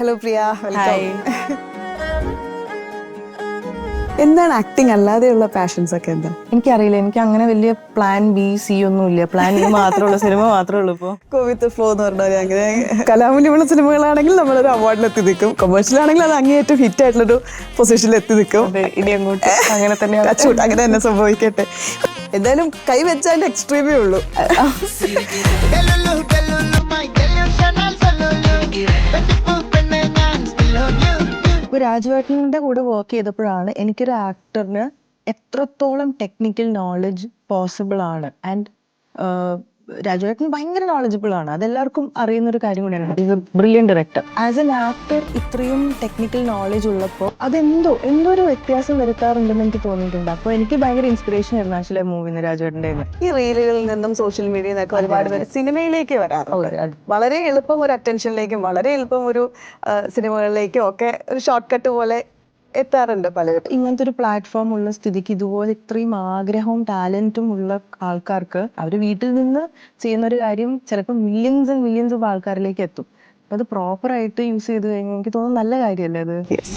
Hello പ്രിയ, welcome. Hi. എന്താണ് acting അല്ലാതെയുള്ള passions ഒക്കെ എന്താ? എനിക്കറിയില്ല, എനിക്ക് അങ്ങനെ വലിയ പ്ലാൻ ബി സി ഒന്നും ഇല്ല. പ്ലാൻ എ മാത്രമേ ഉള്ളൂ, സിനിമ മാത്രമേ ഉള്ളൂ ഇപ്പോൾ. ഗോ വിത്ത് ഫ്ലോ എന്ന് പറഞ്ഞാൽ അങ്ങനെ കലാമൂല്യമുള്ള സിനിമകളാണെങ്കിൽ നമ്മളൊരു അവാർഡിൽ എത്തി നിൽക്കും, കൊമേഴ്ഷ്യൽ ആണെങ്കിൽ അത് അങ്ങേയറ്റം ഹിറ്റ് ആയിട്ടുള്ളൊരു പൊസിഷനിൽ എത്തി നിൽക്കും. അതെ, ഇനി അങ്ങോട്ട് അങ്ങനെ തന്നെയാണ്. ടച്ച് അങ്ങനെ തന്നെ സംഭവിക്കട്ടെ. എന്തായാലും കൈ വെച്ചാൽ എക്സ്ട്രീമേ ഉള്ളൂ. ഇപ്പോൾ രാജുവേട്ടൻ്റെ കൂടെ വർക്ക് ചെയ്തപ്പോഴാണ് എനിക്കൊരു ആക്ടറിന് എത്രത്തോളം ടെക്നിക്കൽ നോളജ് പോസിബിൾ ആണ്. ആൻഡ് രാജുവേട്ടൻ ഭയങ്കര നോളജബിൾ ആണ്, അതെല്ലാവർക്കും അറിയുന്നൊരു കാര്യം കൂടിയാണ്. Is A brilliant director. As an actor ഇത്രയും ടെക്നിക്കൽ നോളജ് ഉള്ളപ്പോൾ അതെന്തോ ഒരു വ്യത്യാസം വരുത്താറുണ്ടെന്ന് എനിക്ക് തോന്നിയിട്ടുണ്ട്. അപ്പോൾ എനിക്ക് ഭയങ്കര ഇൻസ്പിറേഷൻ ആയിരുന്നു ആക്ച്വലി മൂവിന്ന് രാജുവേട്ടൻ്റെ. ഈ റീലുകളിൽ നിന്നും സോഷ്യൽ മീഡിയയിൽ നിന്നൊക്കെ ഒരുപാട് പേര് സിനിമയിലേക്ക് വരാറുണ്ട്. വളരെ എളുപ്പം ഒരു അറ്റൻഷനിലേക്കും വളരെ എളുപ്പം ഒരു സിനിമകളിലേക്കും ഒക്കെ ഒരു ഷോർട്ട് കട്ട് പോലെ എത്താറുണ്ട് പലരും. ഇങ്ങനത്തെ ഒരു പ്ലാറ്റ്ഫോം ഉള്ള സ്ഥിതിക്ക് ഇതുപോലെ ഇത്രയും ആഗ്രഹവും ടാലന്റും ഉള്ള ആൾക്കാർക്ക് അവർ വീട്ടിൽ നിന്ന് ചെയ്യുന്ന ഒരു കാര്യം ചിലപ്പോൾ മില്യൺസ് ആൻഡ് മില്യൺസ് ഓഫ് ആൾക്കാരിലേക്ക് എത്തും. അപ്പം അത് പ്രോപ്പറായിട്ട് യൂസ് ചെയ്ത് കഴിഞ്ഞാൽ എനിക്ക് തോന്നുന്നു നല്ല കാര്യമല്ലേ അത്.